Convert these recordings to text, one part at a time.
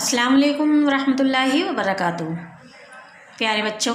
अस्सलाम वालेकुम रहमतुल्लाहि व बरकातुहू। प्यारे बच्चों,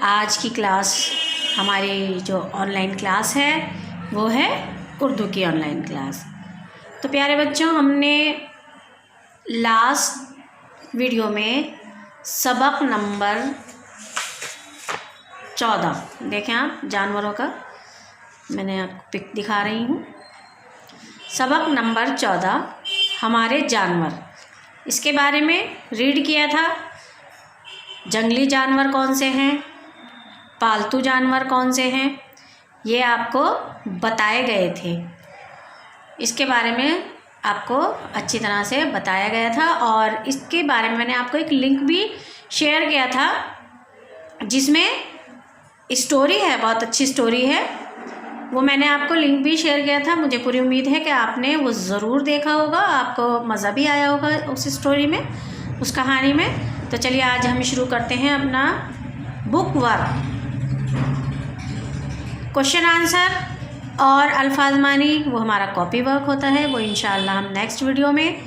आज की क्लास हमारी जो ऑनलाइन क्लास है वो है उर्दू की ऑनलाइन क्लास। तो प्यारे बच्चों, हमने लास्ट वीडियो में सबक नंबर 14 देखें आप, जानवरों का मैंने आपको पिक दिखा रही हूँ। सबक नंबर 14 हमारे जानवर, इसके बारे में रीड किया था। जंगली जानवर कौन से हैं, पालतू जानवर कौन से हैं, ये आपको बताए गए थे। इसके बारे में आपको अच्छी तरह से बताया गया था और इसके बारे में मैंने आपको एक लिंक भी शेयर किया था जिसमें स्टोरी है, बहुत अच्छी स्टोरी है। वो मैंने आपको लिंक भी शेयर किया था। मुझे पूरी उम्मीद है कि आपने वो ज़रूर देखा होगा, आपको मज़ा भी आया होगा उस स्टोरी में, उस कहानी में। तो चलिए आज हम शुरू करते हैं अपना बुक वर्क। क्वेश्चन आंसर और अल्फाज मानी वो हमारा कॉपी वर्क होता है, वो इंशाअल्लाह हम नेक्स्ट वीडियो में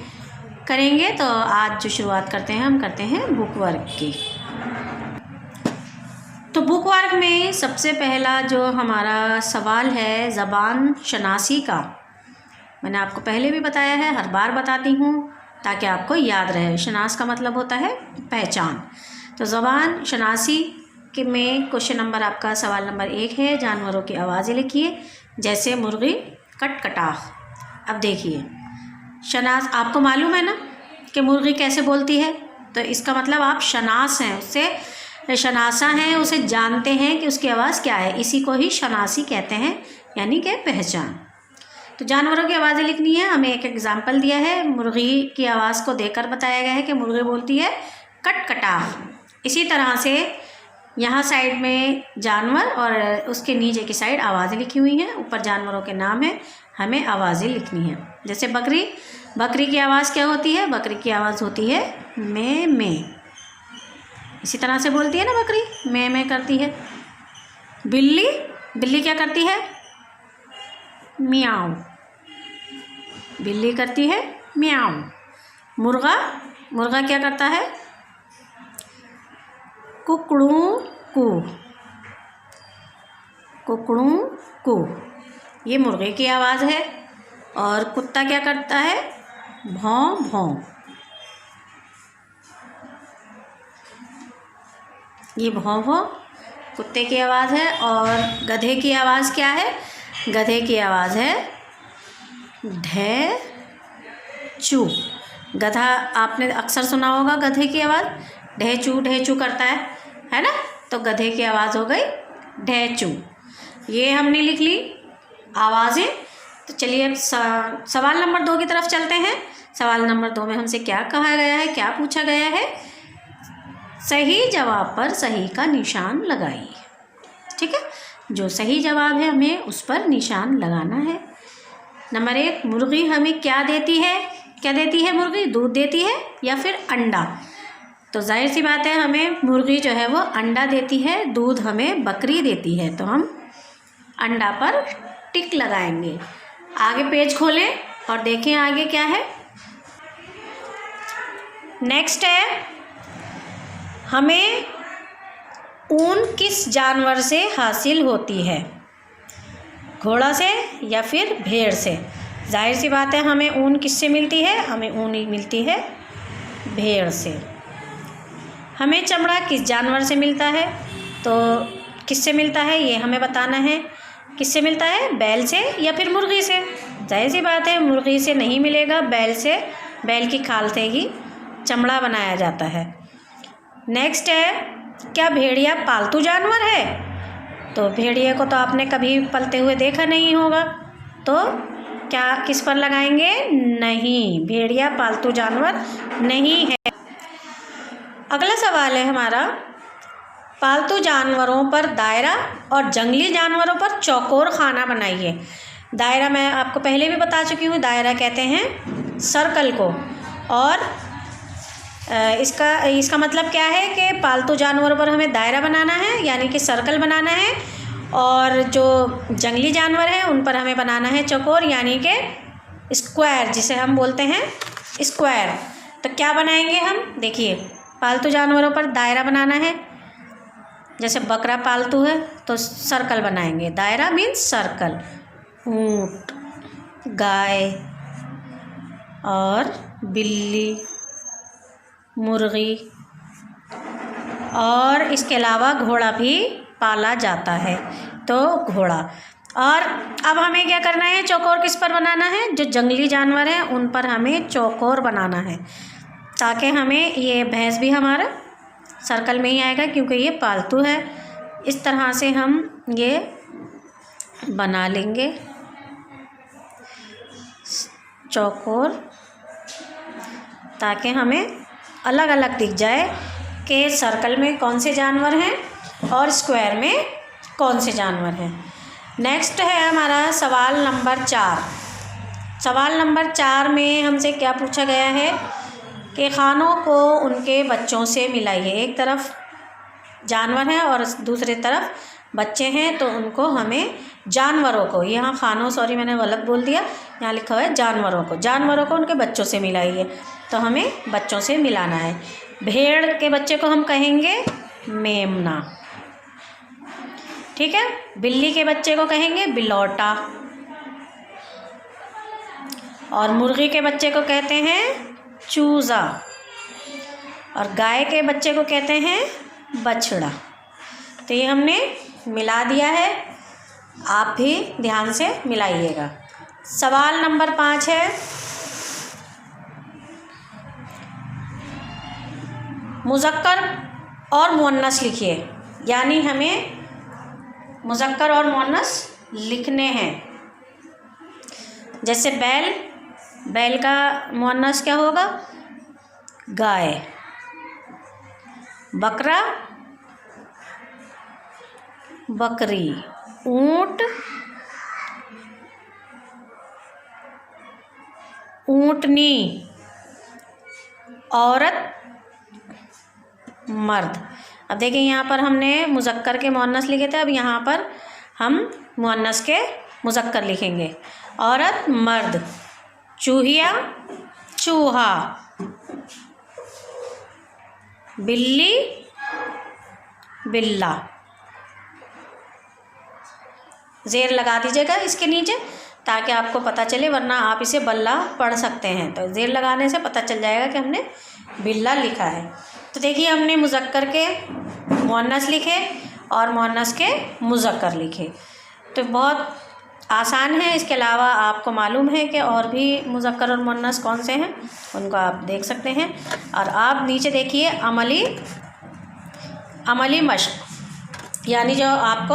करेंगे। तो आज जो शुरुआत करते हैं, हम करते हैं बुक वर्क की। तो बुक वर्क में सबसे पहला जो हमारा सवाल है ज़बान शनासी का। मैंने आपको पहले भी बताया है, हर बार बताती हूँ ताकि आपको याद रहे। शनास का मतलब होता है पहचान। तो ज़बान शनासी के में क्वेश्चन नंबर आपका सवाल नंबर 1 है। जानवरों की आवाज़ें लिखिए, जैसे मुर्गी कटकटाह। अब देखिए, शनास आपको मालूम है ना कि मुर्गी कैसे बोलती है, तो इसका मतलब आप शनास हैं, उससे शनासा हैं, उसे जानते हैं कि उसकी आवाज़ क्या है। इसी को ही शनासी कहते हैं, यानी कि पहचान। तो जानवरों की आवाज़ें लिखनी है। हमें एक एग्जाम्पल दिया है, मुर्गी की आवाज़ को देकर बताया गया है कि मुर्गी बोलती है कटकटाह। इसी तरह से यहाँ साइड में जानवर और उसके नीचे की साइड आवाज़ें लिखी हुई हैं। ऊपर जानवरों के नाम है, हमें आवाज़ें लिखनी है। जैसे बकरी, बकरी की आवाज़ क्या होती है? बकरी की आवाज़ होती है मैं में। इसी तरह से बोलती है ना बकरी, मैं करती है। बिल्ली, बिल्ली क्या करती है? म्याऊं। बिल्ली करती है म्याऊं। मुर्गा, मुर्गा क्या करता है? कुकड़ू कू, कुकड़ू कू। ये मुर्गे की आवाज़ है। और कुत्ता क्या करता है? भौं भौं। ये भौं भौं कुत्ते की आवाज़ है। और गधे की आवाज़ क्या है? गधे की आवाज़ है ढे चू। गधा आपने अक्सर सुना होगा, गधे की आवाज़ ढे चू करता है ना। तो गधे की आवाज़ हो गई ढे चू। ये हमने लिख ली आवाज़ें। तो चलिए अब सवाल नंबर 2 की तरफ चलते हैं। सवाल नंबर 2 में हमसे क्या कहा गया है, क्या पूछा गया है? सही जवाब पर सही का निशान लगाइए। ठीक है, जो सही जवाब है हमें उस पर निशान लगाना है। नंबर 1, मुर्गी हमें क्या देती है? क्या देती है मुर्गी? दूध देती है या फिर अंडा? तो जाहिर सी बात है, हमें मुर्गी जो है वो अंडा देती है, दूध हमें बकरी देती है। तो हम अंडा पर टिक लगाएंगे। आगे पेज खोलें और देखें आगे क्या है। नेक्स्ट है, हमें ऊन किस जानवर से हासिल होती है? घोड़ा से या फिर भेड़ से? जाहिर सी बात है, हमें ऊन किससे मिलती है? हमें ऊन मिलती है भेड़ से। हमें चमड़ा किस जानवर से मिलता है? तो किससे मिलता है ये हमें बताना है। किससे मिलता है? बैल से या फिर मुर्गी से? जाहिर सी बात है, मुर्गी से नहीं मिलेगा, बैल से। बैल की खाल से ही चमड़ा बनाया जाता है। नेक्स्ट है, क्या भेड़िया पालतू जानवर है? तो भेड़िए को तो आपने कभी पलते हुए देखा नहीं होगा, तो क्या किस पर लगाएंगे? नहीं, भेड़िया पालतू जानवर नहीं है। अगला सवाल है हमारा, पालतू जानवरों पर दायरा और जंगली जानवरों पर चौकोर खाना बनाइए। दायरा मैं आपको पहले भी बता चुकी हूँ, दायरा कहते हैं सर्कल को। और इसका मतलब क्या है कि पालतू जानवरों पर हमें दायरा बनाना है, यानी कि सर्कल बनाना है। और जो जंगली जानवर हैं उन पर हमें बनाना है चौकोर, यानी कि स्क्वायर, जिसे हम बोलते हैं स्क्वायर। तो क्या बनाएंगे हम, देखिए पालतू जानवरों पर दायरा बनाना है। जैसे बकरा पालतू है तो सर्कल बनाएंगे, दायरा मीन्स सर्कल। ऊँट, गाय और बिल्ली, मुर्गी और इसके अलावा घोड़ा भी पाला जाता है, तो घोड़ा। और अब हमें क्या करना है, चौकोर किस पर बनाना है, जो जंगली जानवर हैं उन पर हमें चौकोर बनाना है, ताकि हमें ये भैंस भी हमारा सर्कल में ही आएगा क्योंकि ये पालतू है। इस तरह से हम ये बना लेंगे चौकोर, ताकि हमें अलग अलग दिख जाए कि सर्कल में कौन से जानवर हैं और स्क्वायर में कौन से जानवर हैं। नेक्स्ट है हमारा सवाल नंबर 4। सवाल नंबर 4 में हमसे क्या पूछा गया है कि खानों को उनके बच्चों से मिलाइए। एक तरफ जानवर हैं और दूसरी तरफ बच्चे हैं, तो उनको हमें जानवरों को, यहाँ खानों सॉरी मैंने गलत बोल दिया, यहाँ लिखा हुआ है जानवरों को उनके बच्चों से मिलाइए, तो हमें बच्चों से मिलाना है। भेड़ के बच्चे को हम कहेंगे मेमना, ठीक है। बिल्ली के बच्चे को कहेंगे बिलौटा और मुर्गी के बच्चे को कहते हैं चूज़ा और गाय के बच्चे को कहते हैं बछड़ा। तो ये हमने मिला दिया है, आप भी ध्यान से मिलाइएगा। सवाल नंबर 5 है, मुज़क्कर और मुअन्नस लिखिए, यानी हमें मुज़क्कर और मुअन्नस लिखने हैं। जैसे बैल का मुअन्नस क्या होगा, गाय। बकरा, बकरी। ऊँट, ऊँटनी। औरत, मर्द। अब देखिए यहाँ पर हमने मुज़क्कर के मुअन्नस लिखे थे, अब यहाँ पर हम मुअन्नस के मुज़क्कर लिखेंगे। औरत, मर्द। चूहिया, चूहा। बिल्ली, बिल्ला। ज़ेर लगा दीजिएगा इसके नीचे ताकि आपको पता चले, वरना आप इसे बल्ला पढ़ सकते हैं, तो ज़ेर लगाने से पता चल जाएगा कि हमने बिल्ला लिखा है। तो देखिए हमने मुज़क्कर के मुअन्नस लिखे और मुअन्नस के मुज़क्कर लिखे, तो बहुत आसान है। इसके अलावा आपको मालूम है कि और भी मुज़क्कर और मुअन्नस कौन से हैं, उनको आप देख सकते हैं। और आप नीचे देखिए अमली मश्क, यानी जो आपको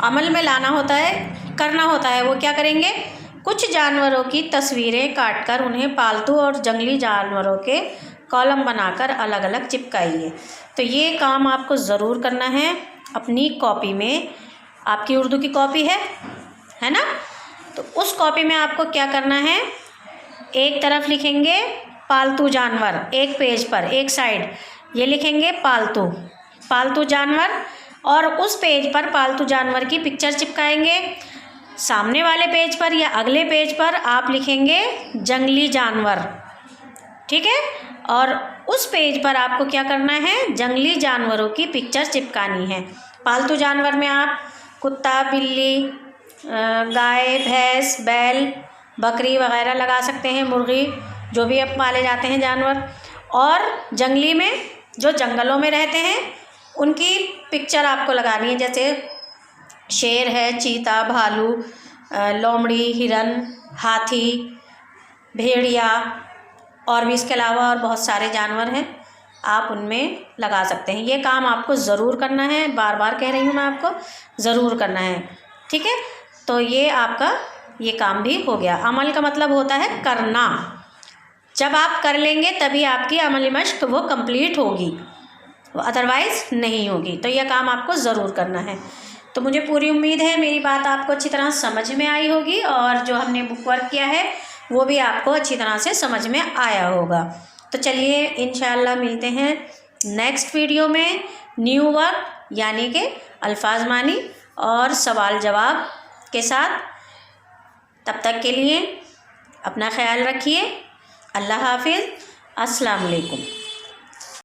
अमल में लाना होता है, करना होता है, वो क्या करेंगे, कुछ जानवरों की तस्वीरें काटकर उन्हें पालतू और जंगली जानवरों के कॉलम बनाकर अलग अलग चिपकाइए। तो ये काम आपको ज़रूर करना है अपनी कॉपी में। आपकी उर्दू की कॉपी है ना, तो उस कॉपी में आपको क्या करना है, एक तरफ लिखेंगे पालतू जानवर, एक पेज पर एक साइड ये लिखेंगे पालतू जानवर, और उस पेज पर पालतू जानवर की पिक्चर चिपकाएंगे। सामने वाले पेज पर या अगले पेज पर आप लिखेंगे जंगली जानवर, ठीक है। और उस पेज पर आपको क्या करना है, जंगली जानवरों की पिक्चर चिपकानी है। पालतू जानवर में आप कुत्ता, बिल्ली, गाय, भैंस, बैल, बकरी वगैरह लगा सकते हैं, मुर्गी, जो भी अब पाले जाते हैं जानवर। और जंगली में जो जंगलों में रहते हैं उनकी पिक्चर आपको लगानी है, जैसे शेर है, चीता, भालू, लोमड़ी, हिरन, हाथी, भेड़िया, और भी इसके अलावा और बहुत सारे जानवर हैं, आप उनमें लगा सकते हैं। ये काम आपको ज़रूर करना है, बार बार कह रही हूँ मैं, आपको ज़रूर करना है, ठीक है। तो ये आपका ये काम भी हो गया। अमल का मतलब होता है करना, जब आप कर लेंगे तभी आपकी अमली मश्क वो कंप्लीट होगी, अदरवाइज़ नहीं होगी। तो यह काम आपको ज़रूर करना है। तो मुझे पूरी उम्मीद है मेरी बात आपको अच्छी तरह समझ में आई होगी, और जो हमने बुक वर्क किया है वो भी आपको अच्छी तरह से समझ में आया होगा। तो चलिए इंशाअल्लाह मिलते हैं नेक्स्ट वीडियो में न्यू वर्क, यानी कि अल्फाज मानी और सवाल जवाब के साथ। तब तक के लिए अपना ख्याल रखिए। अल्लाह हाफिज़। अस्सलाम वालेकुम।